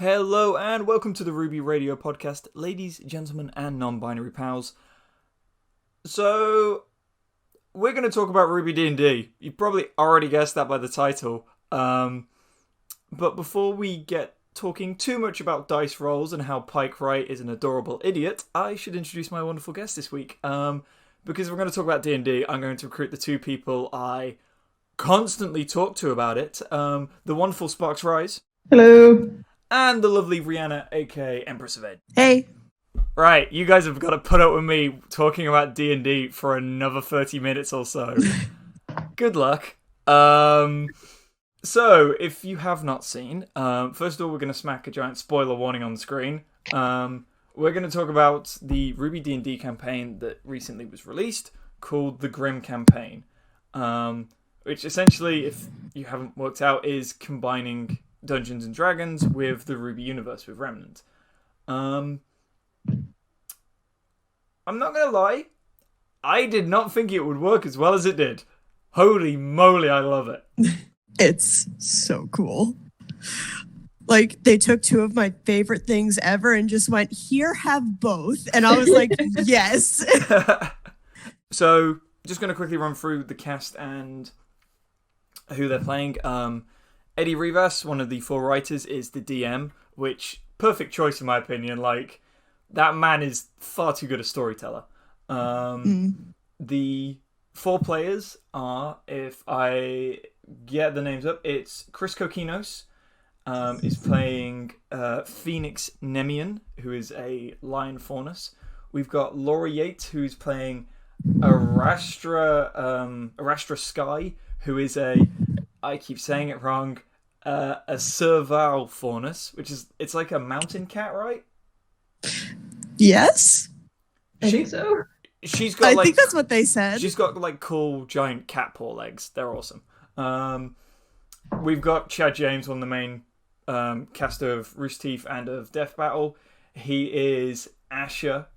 Hello and welcome to the RWBY Radio Podcast, ladies, gentlemen, and non-binary pals. So, we're going to talk about RWBY D&D. You probably already guessed that by the title. But before we get talking too much about dice rolls and how Pike Wright is an adorable idiot, I should introduce my wonderful guest this week. Because we're going to talk about D&D, I'm going to recruit the two people I constantly talk to about it. The wonderful SparksRise. Hello. And the lovely Rihanna, aka Empress of Edge. Hey. Right, you guys have got to put up with me talking about D&D for another 30 minutes or so. Good luck. So, if you have not seen, first of all, we're going to smack a giant spoiler warning on the screen. We're going to talk about the RWBY D&D campaign that recently was released, called the Grimm Campaign. Which essentially, if you haven't worked out, is combining Dungeons and Dragons with the RWBY universe, with Remnant. I'm not going to lie, I did not think it would work as well as it did. Holy moly, I love it. It's so cool. Like, they took two of my favorite things ever and just went, here, have both. And I was like, yes. So, just going to quickly run through the cast and who they're playing. Eddie Rivas, one of the four writers, is the DM, which, perfect choice in my opinion. Like, that man is far too good a storyteller. The four players are, if I get the names up, it's Chris Kokinos, is playing Phoenix Nemian, who is a lion faunus. We've got Laura Yates, who's playing Arastra Sky, who is I keep saying it wrong, a servile faunus, which is, it's like a mountain cat, right? Yes. I think so. She's got, I think that's what they said. She's got like cool giant cat paw legs. They're awesome. We've got Chad James, one of the main cast of Rooster Teeth and of Death Battle. He is Asher.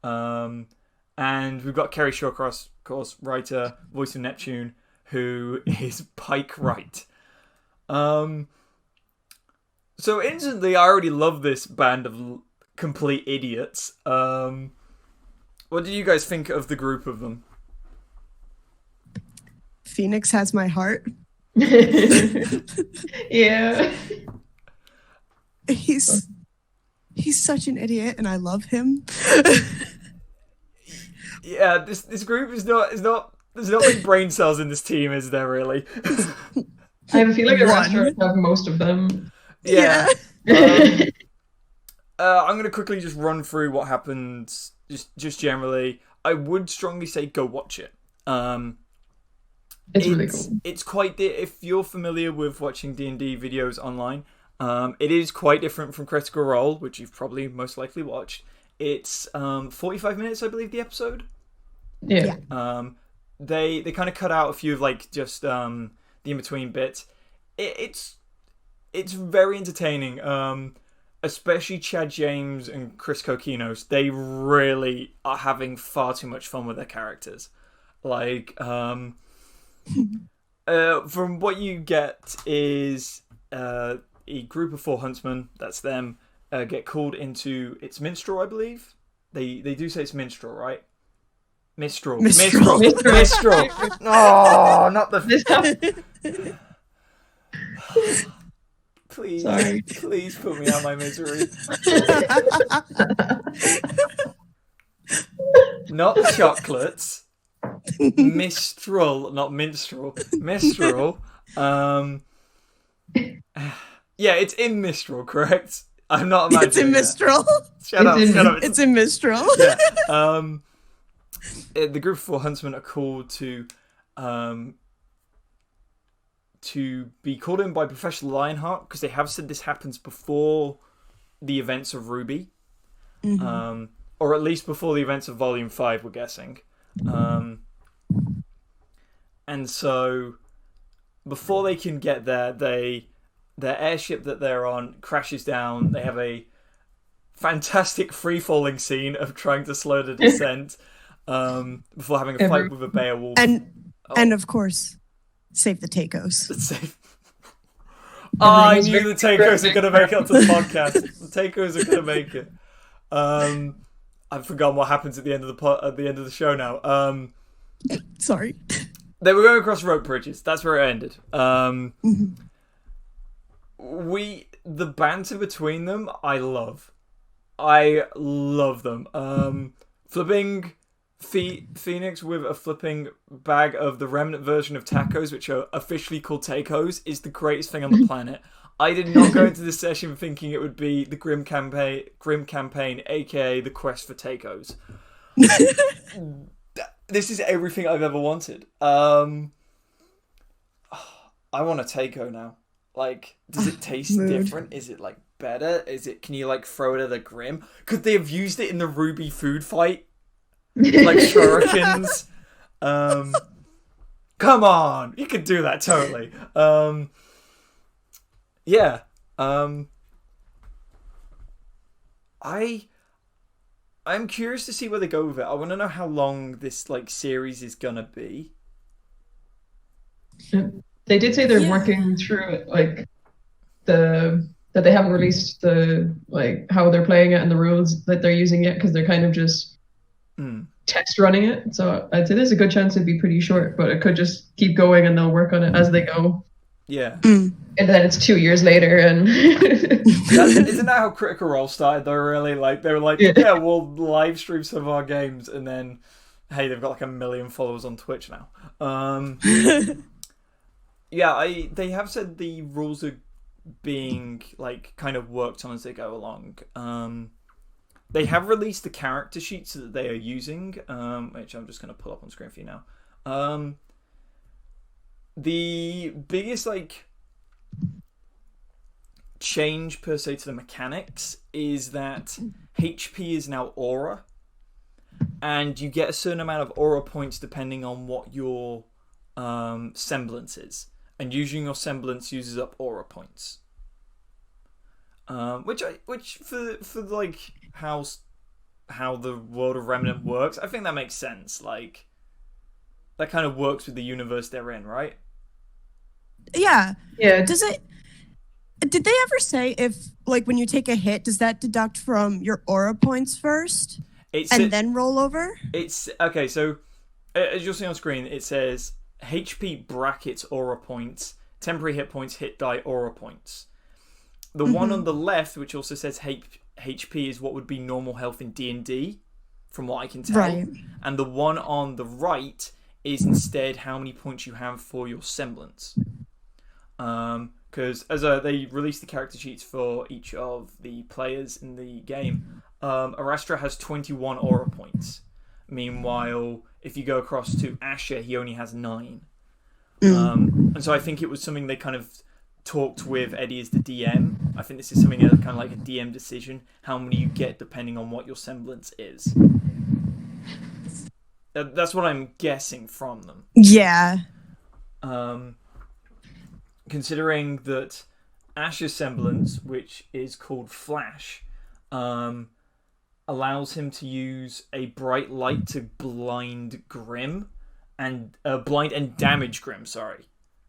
And we've got Kerry Shawcross, of course, writer, voice of Neptune, who is Pike Wright. So instantly, I already love this band of complete idiots. What do you guys think of the group of them? Phoenix has my heart. Yeah. He's such an idiot, and I love him. Yeah, this group is not. There's not many brain cells in this team, is there? Really? I have a feeling the restaurants have most of them. Yeah. I'm gonna quickly just run through what happened. Just generally, I would strongly say go watch it. It's really cool. It's quite. If you're familiar with watching D&D videos online, it is quite different from Critical Role, which you've probably most likely watched. It's 45 minutes, I believe, the episode. Yeah. They kind of cut out a few of like just the in between bits. It's very entertaining. Especially Chad James and Chris Kokinos. They really are having far too much fun with their characters. Like, from what you get is a group of 4 huntsmen. That's them. Get called into it's minstrel, I believe. They do say it's minstrel, right? Mistral. Oh, not the. Please, sorry. Please put me out of my misery. Not the chocolates. Mistral, not minstrel. Mistral. Yeah, it's in Mistral, correct? I'm not imagining. It's in Mistral. Shut up. It's in Mistral. Yeah. The group of 4 huntsmen are called to be called in by Professor Lionheart, because they have said this happens before the events of RWBY. Or at least before the events of Volume 5, we're guessing. And so, before they can get there, their airship that they're on crashes down. They have a fantastic free-falling scene of trying to slow the descent before having a fight with a Beowulf. And of course, save the Taccos. I was knew very the Taccos are going to make it onto the podcast. The Taccos are going to make it. I've forgotten what happens at the end of the show now. Sorry. They were going across rope bridges. That's where it ended. The banter between them, I love. I love them. Flipping Phoenix with a flipping bag of the Remnant version of Taccos, which are officially called Taccos, is the greatest thing on the planet. I did not go into this session thinking it would be the Grimm Campaign, aka the quest for Taccos. This is everything I've ever wanted. I want a Tacco now. Like, does it taste different? Is it like better? Can you like throw it at a Grimm? Could they have used it in the RWBY food fight? Like shurikens? Come on, you could do that totally. Yeah. I'm curious to see where they go with it. I want to know how long this like series is gonna be. They did say they're working through it, like that they haven't released the like how they're playing it and the rules that they're using yet, because they're kind of just test running it. So I'd say there's a good chance it'd be pretty short, but it could just keep going and they'll work on it as they go. Yeah. And then it's 2 years later, and isn't that how Critical Role started though? Really, like they were like, yeah, we'll live stream some of our games, and then hey, they've got like 1 million followers on Twitch now. Yeah, they have said the rules are being like kind of worked on as they go along. They have released the character sheets that they are using, which I'm just going to pull up on screen for you now. The biggest like change per se to the mechanics is that HP is now aura, and you get a certain amount of aura points depending on what your semblance is, and using your semblance uses up aura points. Which for like how the world of Remnant works, I think that makes sense. Like that kind of works with the universe they're in, right? Yeah. Yeah. Did they ever say if, like, when you take a hit, does that deduct from your aura points first then roll over? It's okay. So as you'll see on screen, it says HP brackets aura points, temporary hit points, hit die aura points. The one on the left, which also says HP, is what would be normal health in D&D, from what I can tell. Right. And the one on the right is instead how many points you have for your semblance. Because as they released the character sheets for each of the players in the game, Arastra has 21 aura points. Meanwhile, if you go across to Asher, he only has 9. And so I think it was something they kind of talked with Eddie as the DM. I think this is something kind of like a DM decision, how many you get depending on what your semblance is. That's what I'm guessing from them. Yeah. Considering that Asher's semblance, which is called Flash, allows him to use a bright light to blind Grimm and blind and damage Grimm,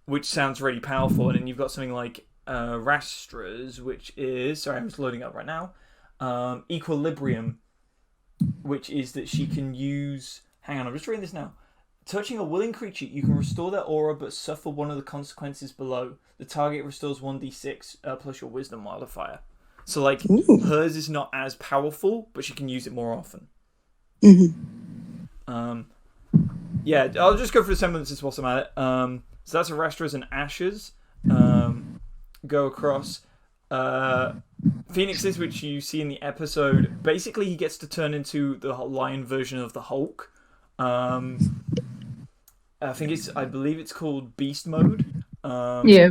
which sounds really powerful. And then you've got something like Rastra's, which is I'm just loading up right now. Equilibrium, which is that she can use. Hang on, I'm just reading this now. Touching a willing creature, you can restore their aura but suffer one of the consequences below. The target restores 1d6 plus your wisdom modifier. So, like, hers is not as powerful, but she can use it more often. Yeah, I'll just go for the semblances whilst I'm at it. So that's Arastra's and Asher's. Go across. Phoenix's, which you see in the episode, basically he gets to turn into the lion version of the Hulk. I believe it's called Beast Mode. Yeah.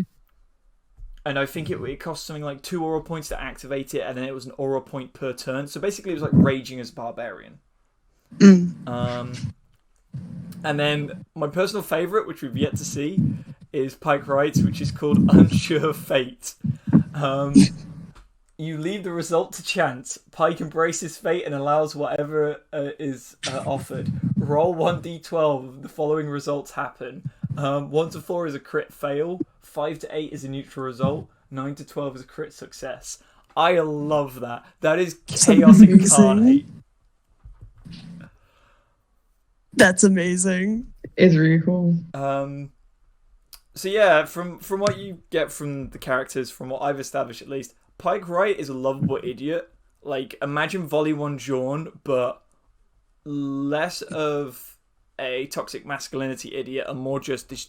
And I think it cost something like 2 aura points to activate it, and then it was an aura point per turn. So basically it was like raging as a barbarian. And then my personal favourite, which we've yet to see, is Pike Wright's, which is called Unsure Fate. You leave the result to chance. Pike embraces fate and allows whatever is offered. Roll 1d12. The following results happen. 1 to 4 is a crit fail. 5 to 8 is a neutral result. 9 to 12 is a crit success. I love that. That is chaos incarnate. That's amazing. It's really cool. So yeah, from what you get from the characters, from what I've established at least, Pike Wright is a lovable idiot. Like, imagine Volley 1 Jawn, but less of a toxic masculinity idiot and more just this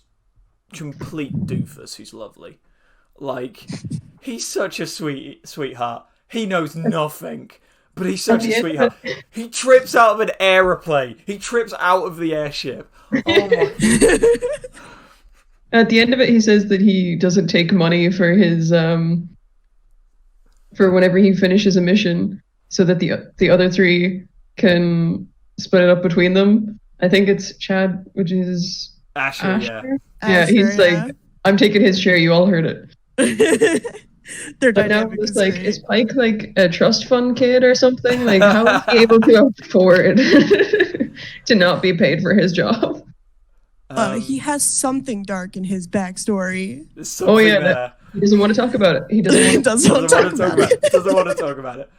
complete doofus who's lovely. Like, he's such a sweetheart. He knows nothing, but he's such a sweetheart. He trips out of an aeroplane. He trips out of the airship. Oh my... At the end of it, he says that he doesn't take money for his for whenever he finishes a mission, so that the other three can split it up between them. I think it's Chad, which is Asher. Yeah, he's like, I'm taking his share. You all heard it. Their but now dynamic it's is like, great. is Pike like a trust fund kid or something? Like, how is he able to afford to not be paid for his job? He has something dark in his backstory. Oh yeah, he doesn't want to talk about it. He doesn't want doesn't want to talk about it. Doesn't want to talk about it.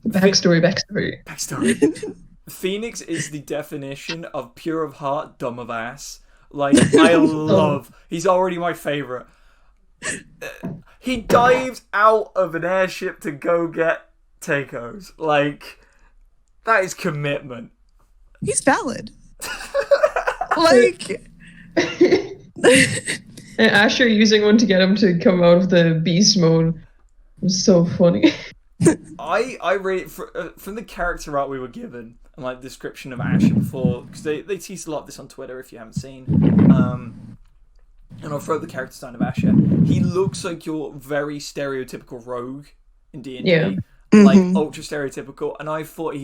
Backstory. Phoenix is the definition of pure of heart, dumb of ass. Like, I love... He's already my favourite. He dives out of an airship to go get Taccos. Like, that is commitment. He's valid. Like... And Asher using one to get him to come out of the beast mode was so funny. I rate from the character art we were given and like the description of Asher before, because they teased a lot of this on Twitter if you haven't seen. And I'll throw the character design of Asher. He looks like your very stereotypical rogue in D&D. Yeah. Like, ultra stereotypical. And I thought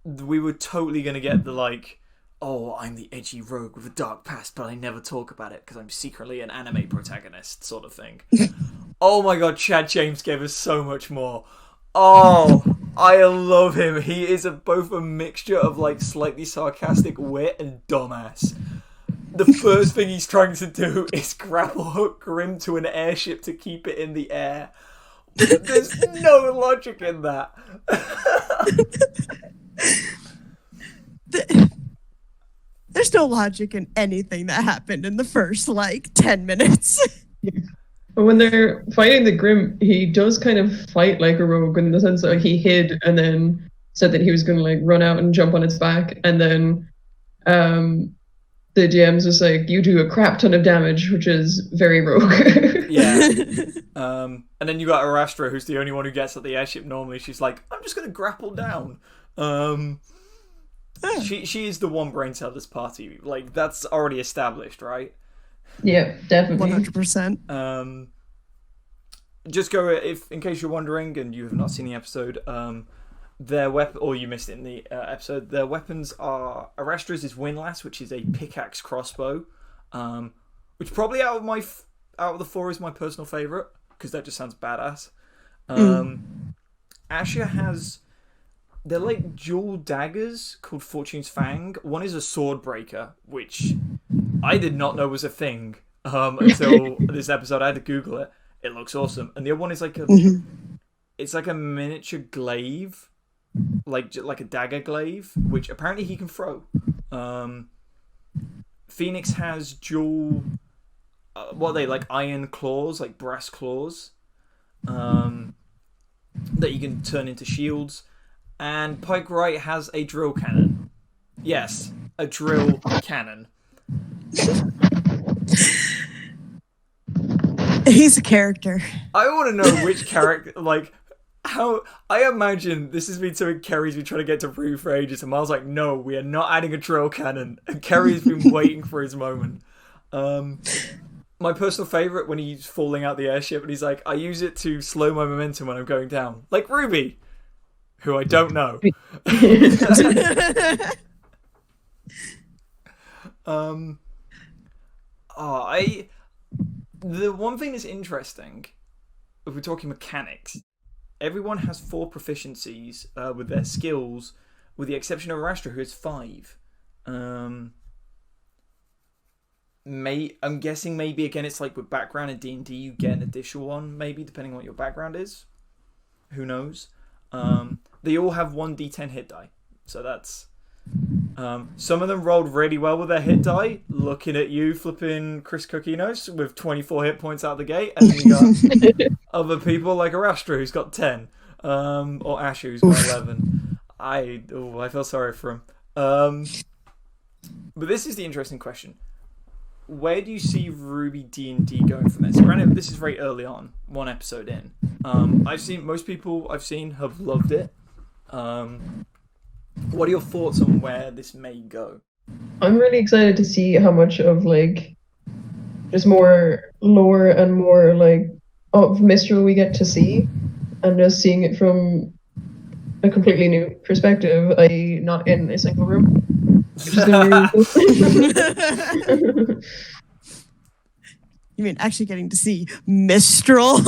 we were totally going to get the, like, oh, I'm the edgy rogue with a dark past, but I never talk about it because I'm secretly an anime protagonist sort of thing. Oh my god, Chad James gave us so much more. Oh, I love him. He is both a mixture of, like, slightly sarcastic wit and dumbass. The first thing he's trying to do is grapple hook Grimm to an airship to keep it in the air. There's no logic in that. There's no logic in anything that happened in the first, like, 10 minutes. But when they're fighting the Grimm, he does kind of fight like a rogue in the sense that he hid and then said that he was going to, like, run out and jump on its back. And then the DM's just like, you do a crap ton of damage, which is very rogue. Yeah. And then you got Arastra, who's the only one who gets at the airship normally. She's like, I'm just going to grapple down. She is the one brain cell of this party. Like, that's already established, right? Yeah, definitely. 100%. Just go, in case you're wondering and you have not seen the episode, their weapon, or you missed it in the episode, their weapons are Arastra's is Windlass, which is a pickaxe crossbow, which probably out of the four is my personal favorite because that just sounds badass. Asher has, they're like dual daggers called Fortune's Fang. One is a sword breaker, which I did not know was a thing until this episode. I had to Google it. It looks awesome. And the other one is like it's like a miniature glaive, like a dagger glaive, which apparently he can throw. Phoenix has dual, what are they, like iron claws, like brass claws, that you can turn into shields. And Pike Wright has a drill cannon. Yes, a drill cannon. He's a character. I want to know which character, like, how... I imagine this has been something Kerry's been trying to get to RWBY for ages, and Miles like, no, we are not adding a drill cannon. And Kerry's been waiting for his moment. My personal favourite, when he's falling out the airship, and he's like, I use it to slow my momentum when I'm going down. Like RWBY, who I don't know. The one thing that's interesting, if we're talking mechanics, everyone has 4 proficiencies with their skills, with the exception of Arastra, who has 5. I'm guessing maybe again it's like with background in D&D you get an additional one, maybe depending on what your background is. Who knows? They all have 1d10 hit die, so that's. Some of them rolled really well with their hit die. Looking at you, flipping Chris Coquinos with 24 hit points out the gate, and then you got other people like Arastra who's got 10, or Asher who's got 11. I feel sorry for him. But this is the interesting question. Where do you see RWBY D&D going from this? Granted, this is very early on, one episode in. I've seen most people I've seen have loved it. What are your thoughts on where this may go? I'm really excited to see how much of like just more lore and more like of Mistral we get to see, and just seeing it from a completely new perspective, i.e. not in a single room. Which is gonna be really cool. You mean actually getting to see Mistral?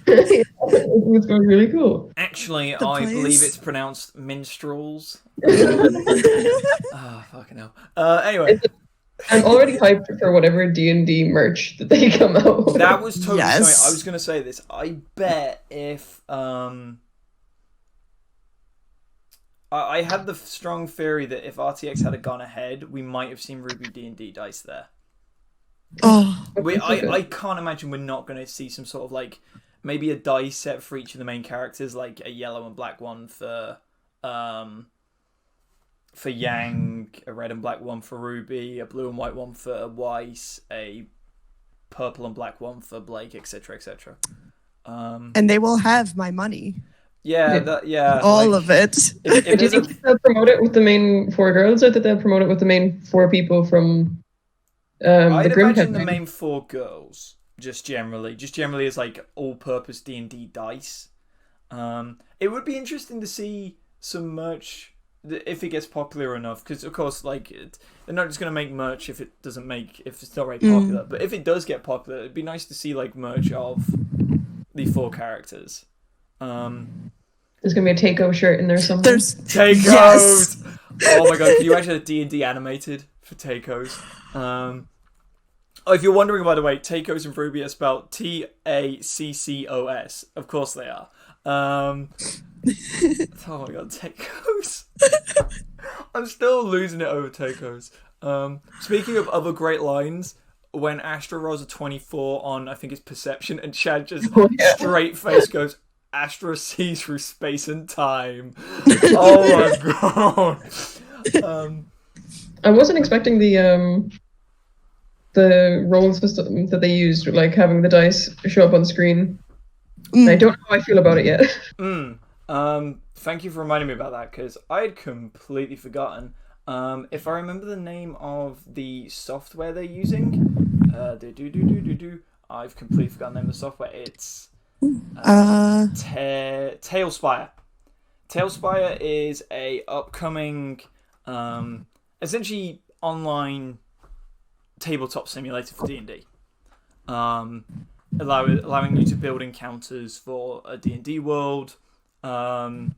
It's going to be really cool. Actually, The I place? believe it's pronounced minstrels. Fucking hell. Anyway. I'm already hyped for whatever D&D merch that they come out with. That was totally Yes. something. I was going to say this. I bet if... I had the strong theory that if RTX had gone ahead, we might have seen RWBY D&D dice there. Oh, I can't imagine we're not going to see some sort of like maybe a dice set for each of the main characters, like a yellow and black one for Yang, a red and black one for Ruby, a blue and white one for Weiss, a purple and black one for Blake, etc., etc. and they will have my money. All Of it. If Do you think they'll promote it with the main 4 girls, or that they'll promote it with the main 4 people from I'd the Grimm imagine the Campaign? main 4 girls, just generally as like all-purpose D&D dice. It would be interesting to see some merch if it gets popular enough, because of course, like they're not just going to make merch if it's not very popular. But if it does get popular, it'd be nice to see like merch of the 4 characters. There's gonna be a Taco shirt in there somewhere. There's Taccos. Yes. Oh my god! Can you imagine a D&D animated for Taccos? If you're wondering, by the way, Taccos and RWBY are spelled Taccos. Of course they are. Oh my god, Taccos! I'm still losing it over Taccos. Speaking of other great lines, when Astra rolls a 24 on, I think it's Perception, and Chad just straight face goes, Astra sees through space and time. Oh my god. I wasn't expecting the roll system that they used, like having the dice show up on screen. I don't know how I feel about it yet. Thank you for reminding me about that, because I had completely forgotten. If I remember the name of the software they're using, I've completely forgotten the name of the software. It's Tailspire. Tailspire is a upcoming, essentially online tabletop simulator for D&D. Allowing you to build encounters for a D&D world on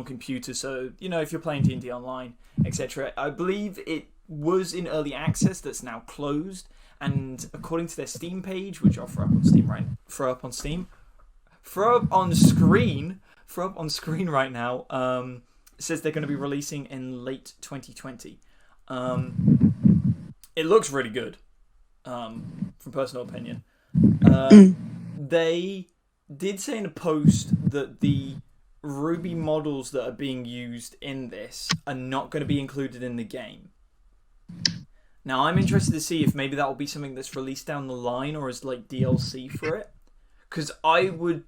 computers. So, if you're playing D&D online, etc. I believe it was in early access that's now closed. And according to their Steam page, which I'll throw up on screen right now, it says they're going to be releasing in late 2020. It looks really good, from personal opinion. They did say in a post that the RWBY models that are being used in this are not going to be included in the game. Now, I'm interested to see if maybe that will be something that's released down the line or as like DLC for it. Because I'm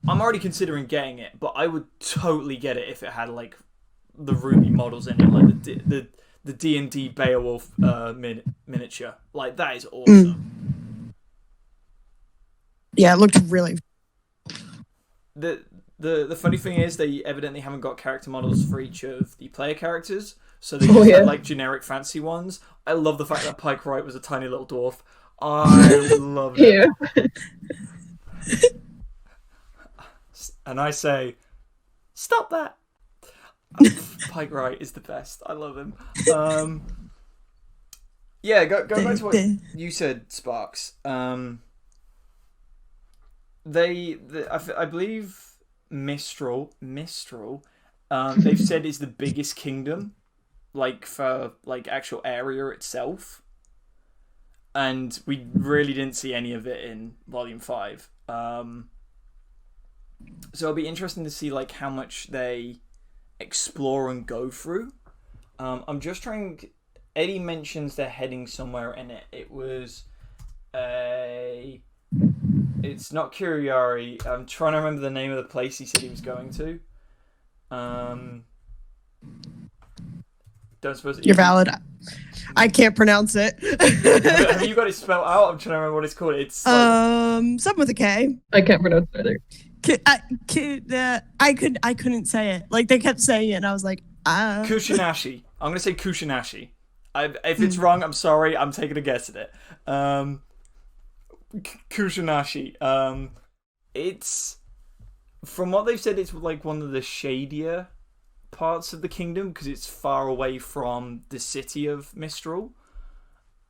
already considering getting it, but I would totally get it if it had like the RWBY models in it, like the D&D Beowulf miniature. Like, that is awesome. Yeah, it looked really. The funny thing is they evidently haven't got character models for each of the player characters, so they just had like generic fancy ones. I love the fact that Pike Wright was a tiny little dwarf. I love it. Yeah. And I say, stop that. Pike Wright is the best. I love him. Yeah, go back to what you said, Sparks. I believe Mistral, they've said is the biggest kingdom, like for like actual area itself, and we really didn't see any of it in Volume 5. So it'll be interesting to see like how much they explore and go through. I'm just trying. Eddie mentions they're heading somewhere in it. It was it's not CRWBY. I'm trying to remember the name of the place he said he was going to. Don't suppose you're valid. I can't pronounce it. Have you got it spelled out? I'm trying to remember what it's called. It's something with a K. I can't pronounce it either. I couldn't say it. Like they kept saying it, and I was like, Kushinashi. I'm gonna say Kushinashi. If it's wrong, I'm sorry. I'm taking a guess at it. Kushinashi. It's from what they've said, it's like one of the shadier parts of the kingdom because it's far away from the city of Mistral.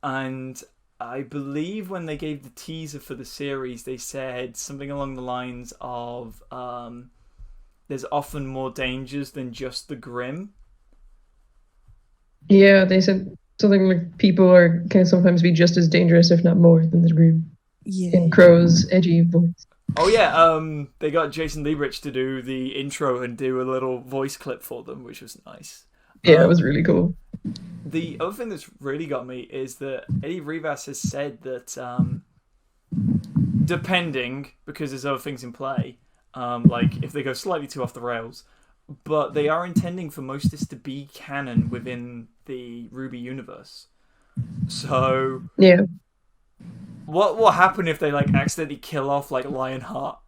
And I believe when they gave the teaser for the series, they said something along the lines of there's often more dangers than just the Grimm. Yeah, they said something like people can sometimes be just as dangerous, if not more, than the Grimm. Yeah. In Crow's edgy voice. Oh yeah, they got Jason Liebrich to do the intro and do a little voice clip for them, which was nice. Yeah, it was really cool. The other thing that's really got me is that Eddie Rivas has said that depending, because there's other things in play, like if they go slightly too off the rails, but they are intending for most of this to be canon within the RWBY universe. So yeah, what will happen if they like accidentally kill off like Lionheart?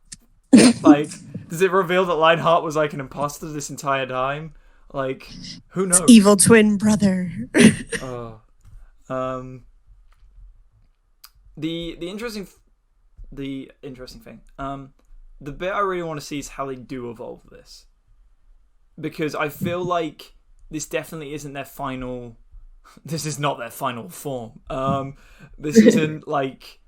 Like, does it reveal that Lionheart was like an imposter this entire time? Like, who knows? It's evil twin brother. Oh, the interesting thing. The bit I really want to see is how they do evolve this, because I feel like this definitely isn't their final. This is not their final form. This isn't like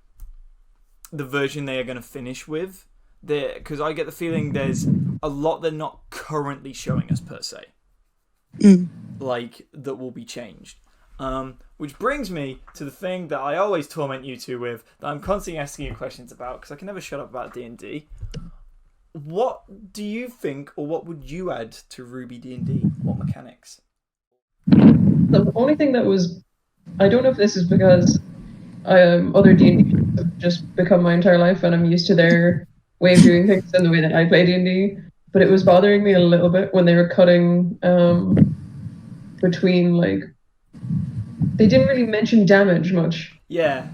the version they are going to finish with. Because I get the feeling there's a lot they're not currently showing us per se. Like, that will be changed. Which brings me to the thing that I always torment you two with, that I'm constantly asking you questions about, because I can never shut up about D&D. What do you think, or what would you add to RWBY D&D? What mechanics? The only thing that was, I don't know if this is because other D&D have just become my entire life and I'm used to their way of doing things and the way that I play D&D, but it was bothering me a little bit when they were cutting between, like, they didn't really mention damage much. Yeah.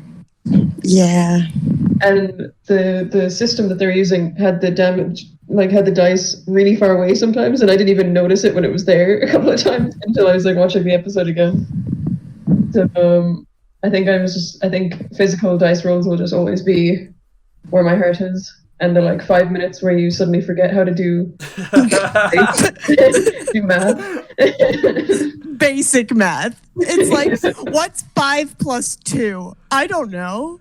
Yeah. And the system that they're using had the damage, like, had the dice really far away sometimes, and I didn't even notice it when it was there a couple of times until I was like watching the episode again. So I think physical dice rolls will just always be where my heart is. And the like 5 minutes where you suddenly forget how to do do math. Basic math. It's like, what's 5 + 2? I don't know.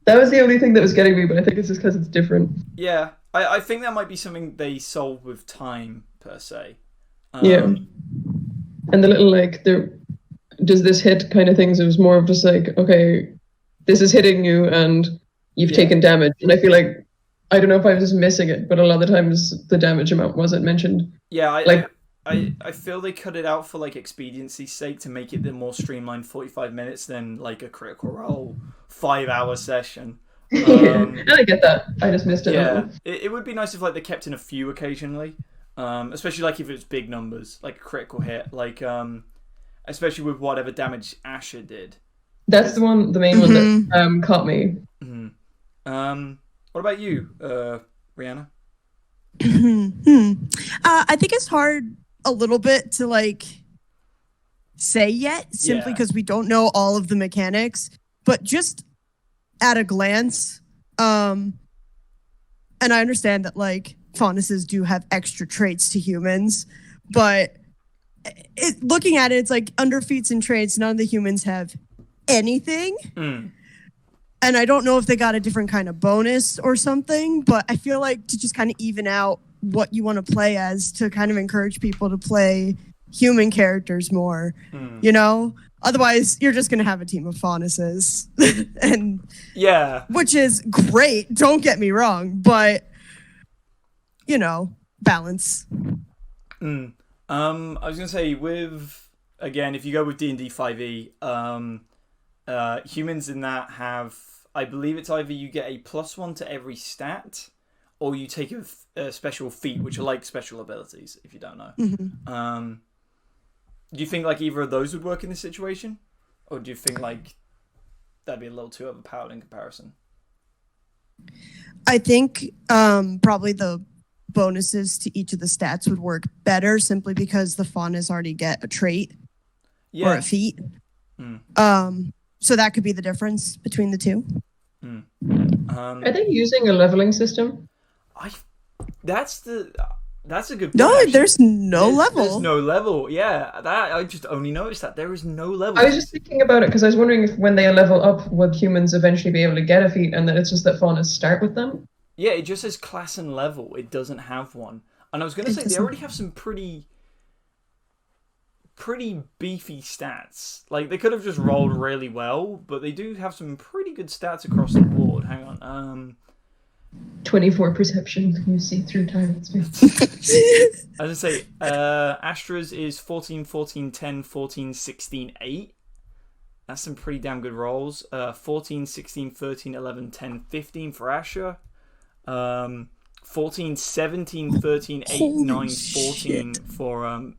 That was the only thing that was getting me, but I think it's just because it's different. Yeah, I think that might be something they solve with time, per se. Yeah. And the little, like, does this hit kind of things, it was more of just like, okay, this is hitting you and you've taken damage. And I feel like, I don't know if I was just missing it, but a lot of the times the damage amount wasn't mentioned. Yeah, I feel they cut it out for like expediency's sake to make it the more streamlined 45 minutes than like a Critical Role 5-hour session. And I get that. I just missed it. Yeah, it would be nice if like they kept in a few occasionally, especially like if it's big numbers, like a critical hit, like especially with whatever damage Asher did. That's the main one that caught me. Mm-hmm. What about you, Rihanna? I think it's hard a little bit to like say yet, simply because we don't know all of the mechanics, but just at a glance, and I understand that like faunuses do have extra traits to humans, but looking at it, it's like under feats and traits, none of the humans have anything. And I don't know if they got a different kind of bonus or something, but I feel like to just kind of even out what you want to play as, to kind of encourage people to play human characters more, you know? Otherwise, you're just going to have a team of faunuses. And yeah, which is great, don't get me wrong, but, you know, balance. I was going to say, again, if you go with D&D 5e, humans in that have, I believe it's either you get a +1 to every stat, or you take a special feat, which are like special abilities, if you don't know. Do you think like either of those would work in this situation? Or do you think like that'd be a little too overpowered in comparison? I think probably the bonuses to each of the stats would work better, simply because the faunas already get a trait or a feat. So that could be the difference between the two. Are they using a leveling system? That's a good point. No, there's no level. There's no level. Yeah, I just only noticed that there is no level. I was just thinking about it because I was wondering if when they level up, would humans eventually be able to get a feat, and that it's just that faunas start with them? Yeah, it just says class and level. It doesn't have one. And I was going to say, they already have some pretty beefy stats. Like, they could have just rolled really well, but they do have some pretty good stats across the board. Hang on. 24 perception. You see through time. I was going to say, Astra's is 14, 14, 10, 14, 16, 8. That's some pretty damn good rolls. 14, 16, 13, 11, 10, 15 for Astra. 14, 17, 13, 8, 9, 14 for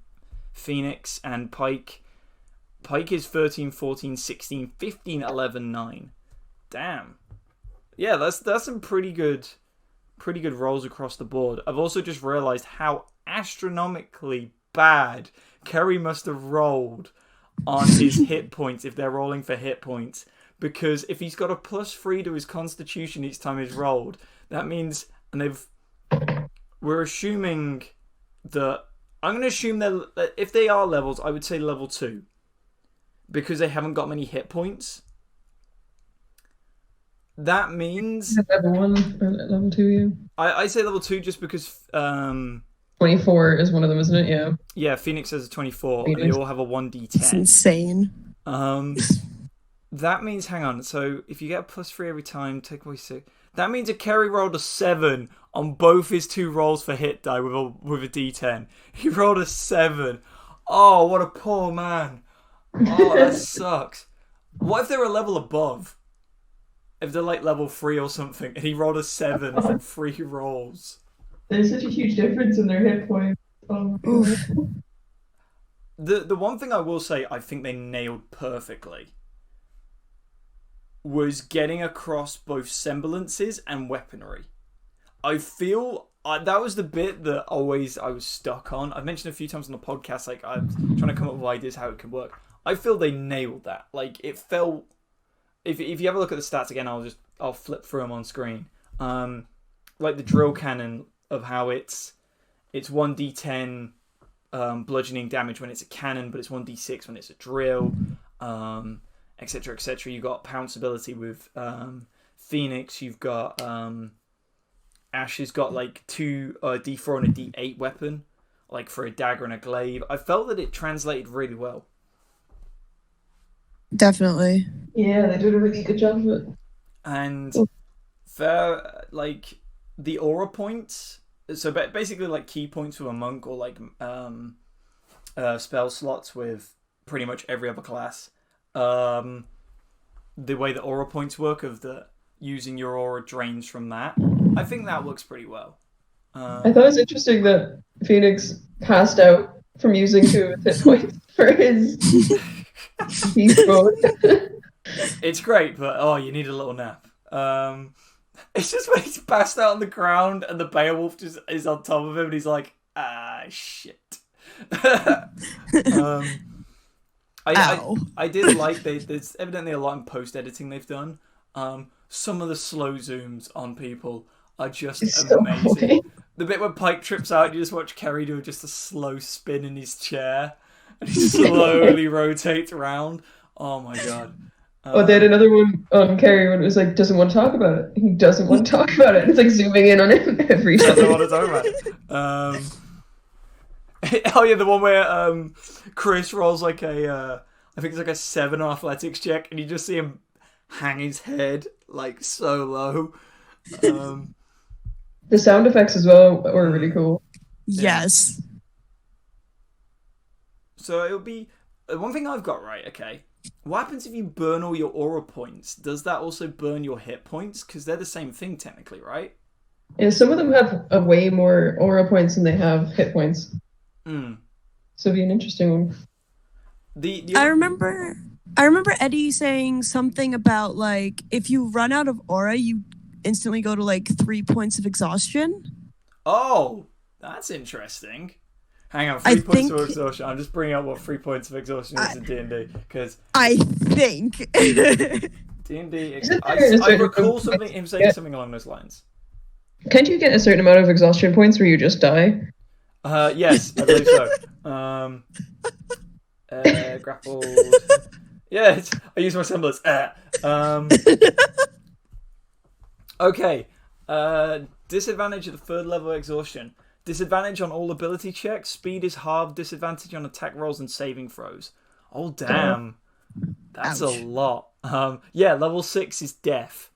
Phoenix and Pike. Pike is 13, 14, 16, 15, 11, 9. Damn. Yeah, that's some pretty good rolls across the board. I've also just realized how astronomically bad Kerry must have rolled on his hit points if they're rolling for hit points. Because if he's got a +3 to his constitution each time he's rolled, that means, we're assuming that, I'm going to assume that if they are levels, I would say level 2. Because they haven't got many hit points. That means... Level 1 or level 2, yeah. I say level 2 just because... 24 is one of them, isn't it? Yeah. Yeah, Phoenix has a 24, and they all have a 1d10. It's insane. That means, hang on, so if you get a +3 every time, take away 6... That means a Kerry rolled a 7 on both his 2 rolls for hit die with a d10. He rolled a 7. Oh, what a poor man. Oh, that sucks. What if they're a level above? If they're like level 3 or something, and he rolled a 7 on 3 rolls. There's such a huge difference in their hit points. Oh, the one thing I will say I think they nailed perfectly was getting across both semblances and weaponry. I feel that was the bit that I was stuck on. I've mentioned a few times on the podcast, like I'm trying to come up with ideas how it could work. I feel they nailed that. Like it felt. If you have a look at the stats again, I'll flip through them on screen. Like the drill cannon of how it's 1d10 bludgeoning damage when it's a cannon, but it's 1d6 when it's a drill, etc. etc. You've got pounce ability with Phoenix. You've got Ash has got like 2 d4 and a d8 weapon, like for a dagger and a glaive. I felt that it translated really well. Definitely. Yeah, they did a really good job of it. And for like the aura points, so basically like key points with a monk, or like spell slots with pretty much every other class. The way the aura points work, of the using your aura drains from that, I think that works pretty well. I thought it was interesting that Phoenix passed out from using 2 of his hit points for his beast mode. It's great, but you need a little nap. It's just when he's passed out on the ground and the Beowulf just is on top of him and he's like, shit. I did like, there's evidently a lot in post-editing they've done. Some of the slow zooms on people are just amazing. The bit where Pike trips out, you just watch Kerry do just a slow spin in his chair. And he slowly rotates around. Oh my god. They had another one on Carrie when it was like, doesn't want to talk about it. He doesn't want to talk about it. It's like zooming in on him every time. Doesn't want to talk about it. Oh yeah, the one where Chris rolls like I think it's like a 7 on athletics check, and you just see him hang his head like so low. The sound effects as well were really cool. Yes. So it'll be one thing I've got right. Okay, what happens if you burn all your aura points? Does that also burn your hit points? Because they're the same thing technically, right? Yeah, some of them have a way more aura points than they have hit points. So it'd be an interesting one. I remember Eddie saying something about like if you run out of aura, you instantly go to like 3 points of exhaustion. Oh, that's interesting. Hang on, 3 points of exhaustion. I'm just bringing up what 3 points of exhaustion is in D&D because I think D&D. I recall him saying something along those lines. Can't you get a certain amount of exhaustion points where you just die? Yes, I believe so. Grappled. Yeah, I use my semblance. Okay. Disadvantage at the 3rd level exhaustion. Disadvantage on all ability checks. Speed is halved. Disadvantage on attack rolls and saving throws. Oh, damn. That's a lot. Yeah, level 6 is death.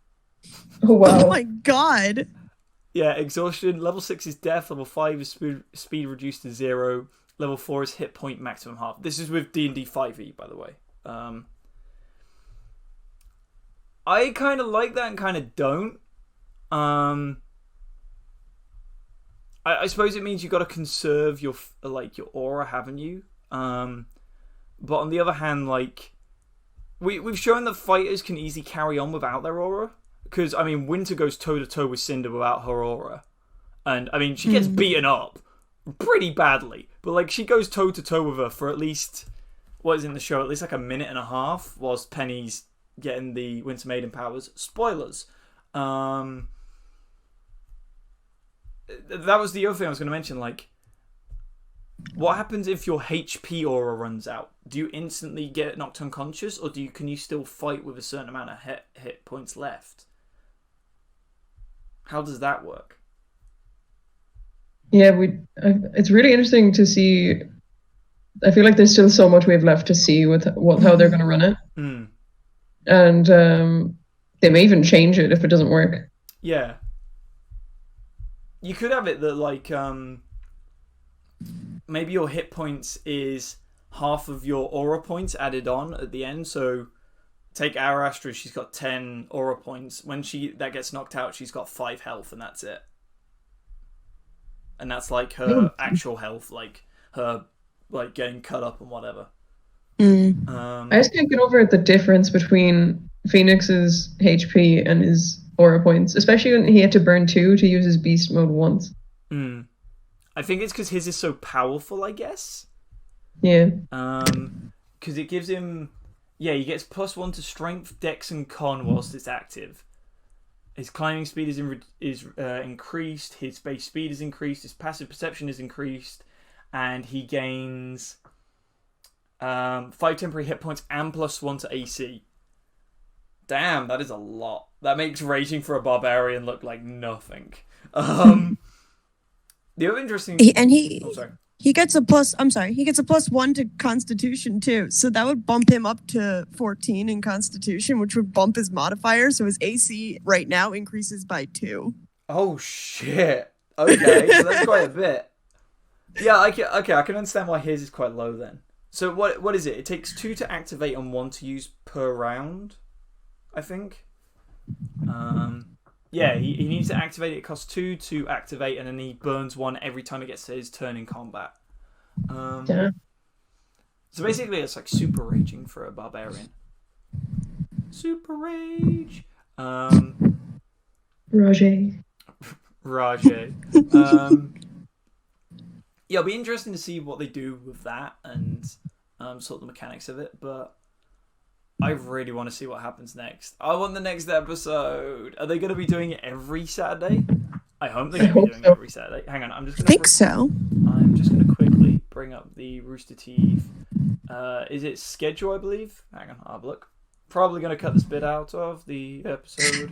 Oh, wow. Oh, my God. Yeah, exhaustion. Level 6 is death. Level 5 is speed reduced to 0. Level 4 is hit point maximum half. This is with D&D 5e, by the way. I kind of like that and kind of don't. I suppose it means you got to conserve your aura, haven't you? But on the other hand, like we've shown that fighters can easily carry on without their aura. Because, I mean, Winter goes toe-to-toe with Cinder without her aura. And, I mean, she gets beaten up pretty badly. But, like, she goes toe-to-toe with her for at least, what is in the show, at least like a minute and a half, whilst Penny's getting the Winter Maiden powers. Spoilers. That was the other thing I was going to mention. Like, what happens if your HP aura runs out? Do you instantly get knocked unconscious? Or can you still fight with a certain amount of hit points left? How does that work? Yeah, it's really interesting to see. I feel like there's still so much we have left to see with how they're going to run it. And they may even change it if it doesn't work. Yeah. You could have it that, like, maybe your hit points is half of your aura points added on at the end. So take Ara Astra, she's got 10 aura points. When that gets knocked out, she's got 5 health, and that's it. And that's like her actual health, like her like getting cut up and whatever. I just can't get over the difference between Phoenix's HP and his aura points, especially when he had to burn 2 to use his beast mode once. I think it's because his is so powerful, I guess. Yeah. Because it gives him... Yeah, he gets +1 to strength, dex, and con whilst it's active. His climbing speed is increased, his base speed is increased, his passive perception is increased, and he gains 5 temporary hit points and +1 to AC. Damn, that is a lot. That makes raging for a barbarian look like nothing. The other interesting... He gets a +1 to Constitution too. So that would bump him up to 14 in Constitution, which would bump his modifier. So his AC right now increases by 2. Oh shit. Okay, so that's quite a bit. Yeah, I can understand why his is quite low then. So what is it? It takes 2 to activate and 1 to use per round, I think. Yeah, he needs to activate it. It costs 2 to activate, and then he burns 1 every time it gets to his turn in combat. So basically, it's like super raging for a barbarian. Super rage. Rajay. Yeah, it'll be interesting to see what they do with that and sort of the mechanics of it, but I really want to see what happens next. I want the next episode. Are they going to be doing it every Saturday? I hope they're going to be doing it every Saturday. Hang on, I'm just going to... so. I'm just going to quickly bring up the Rooster Teeth Is it schedule, I believe? Hang on, I'll have a look. Probably going to cut this bit out of the episode.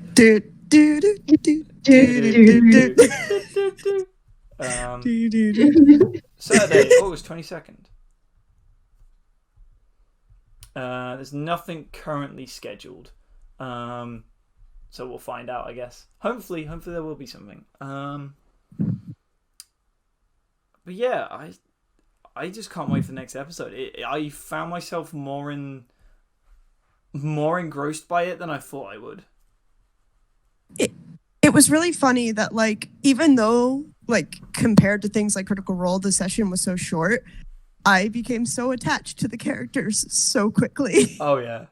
Saturday, August 22nd. There's nothing currently scheduled. So we'll find out, I guess. Hopefully there will be something. But yeah, I just can't wait for the next episode. I found myself more engrossed by it than I thought I would. It was really funny that, like, even though, like, compared to things like Critical Role, the session was so short, I became so attached to the characters so quickly. Oh yeah.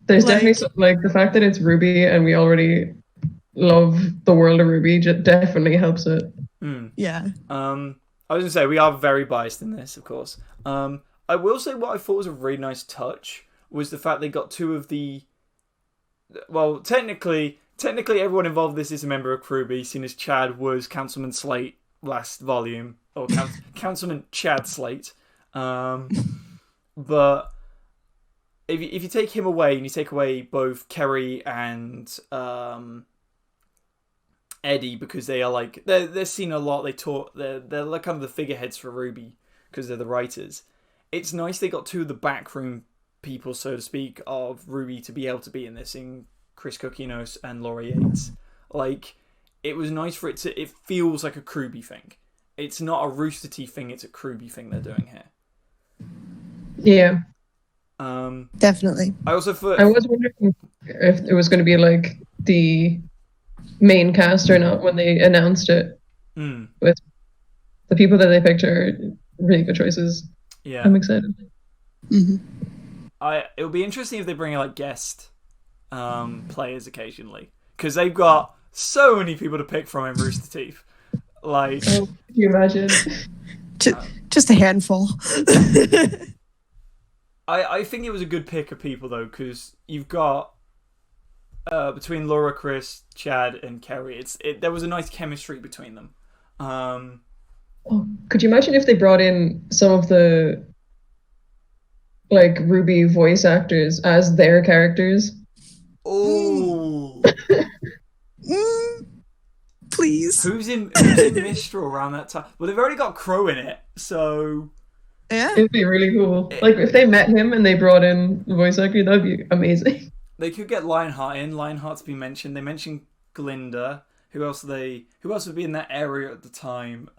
There's definitely like the fact that it's RWBY and we already love the world of RWBY definitely helps it. Yeah. I was gonna say we are very biased in this, of course. I will say what I thought was a really nice touch was the fact they got two of the. Well, technically, everyone involved in this is a member of CRWBY, seeing as Chad was Councilman Slate last volume, or Councilman Chad Slate. But if you take him away and you take away both Kerry and Eddie, because they are like they're seen a lot. They're like kind of the figureheads for RWBY because they're the writers. It's nice they got two of the backroom people, so to speak, of RWBY to be able to be in this, in Chris Kokinos and Laura Yates. Like, it was nice for it feels like a CRWBY thing. It's not a Rooster Teeth thing, it's a CRWBY thing they're doing here. Yeah. Definitely. I was wondering if it was going to be like the main cast or not when they announced it. With the people that they picked are really good choices. Yeah. I'm excited. It'll be interesting if they bring like guest players occasionally, because they've got so many people to pick from in Rooster Teeth. Like, can you imagine? Just a handful. I think it was a good pick of people though, because you've got between Laura, Chris, Chad, and Kerry. There was a nice chemistry between them. Could you imagine if they brought in some of the like RWBY voice actors as their characters? Oh. Please. Who's in Mistral around that time? Well, they've already got Crow in it, so yeah, it'd be really cool. Like if they met him and they brought in the voice actor, that'd be amazing. They could get Lionheart in. Lionheart's been mentioned. They mentioned Glinda. Who else would be in that area at the time?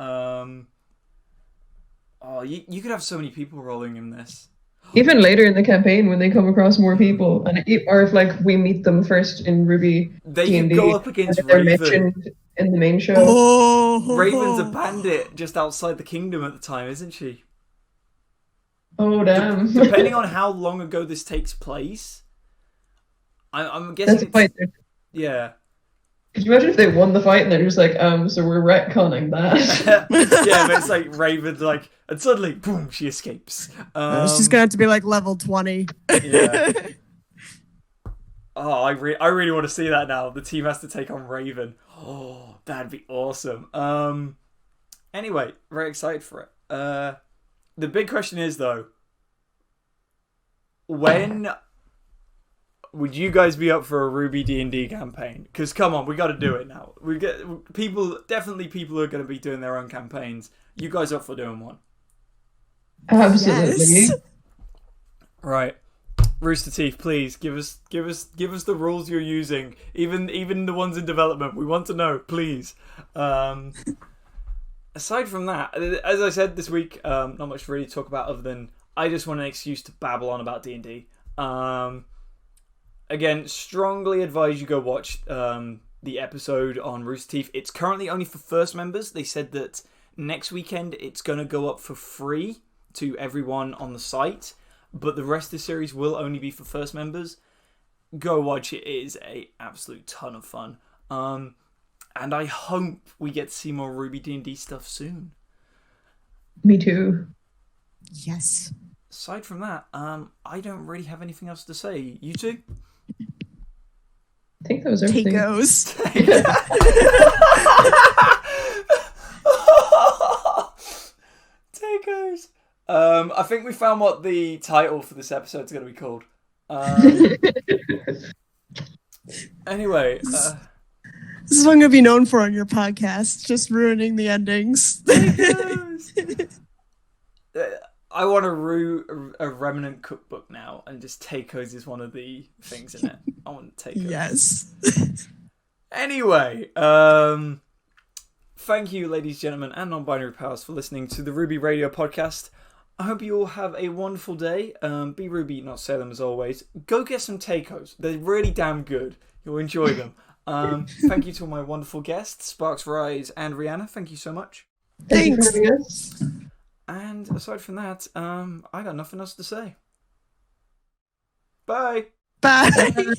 You could have so many people rolling in this. Even later in the campaign, when they come across more people, or if like we meet them first in RWBY they DND, could go up against they're Raven. Mentioned in the main show. Raven's a bandit just outside the kingdom at the time, isn't she? Oh damn! Depending on how long ago this takes place, I'm guessing. Yeah. Could you imagine if they won the fight and they're just like, so we're retconning that? Yeah, but it's like Raven's like, and suddenly, boom, she escapes. She's gonna have to be like level 20. Yeah. Oh, I really want to see that now. The team has to take on Raven. Oh, that'd be awesome. Anyway, very excited for it. The big question is though, when would you guys be up for a RWBY D&D campaign? Because come on, we got to do it now. People are going to be doing their own campaigns. You guys up for doing one? Absolutely. Yes. Right, Rooster Teeth, please give us the rules you're using. Even the ones in development, we want to know, please. Aside from that, as I said this week, not much to really talk about other than I just want an excuse to babble on about D&D. Again, strongly advise you go watch the episode on Rooster Teeth. It's currently only for first members. They said that next weekend it's going to go up for free to everyone on the site, but the rest of the series will only be for first members. Go watch it. It is an absolute ton of fun. And I hope we get to see more RWBY D&D stuff soon. Me too. Yes. Aside from that, I don't really have anything else to say. You two? I think that was everything. Taccos. Taccos. I think we found what the title for this episode is going to be called. Anyway, this is what I'm going to be known for on your podcast, just ruining the endings. I want a Remnant cookbook now, and just Taccos is one of the things in it. I want Taccos. Yes. Anyway, thank you, ladies, gentlemen, and non-binary powers for listening to the RWBY Radio Podcast. I hope you all have a wonderful day. Be Ruby, not say them as always. Go get some Taccos. They're really damn good. You'll enjoy them. Thank you to all my wonderful guests, SparksRise and Rihanna. Thank you so much. Thanks. And aside from that, I got nothing else to say. Bye. Bye.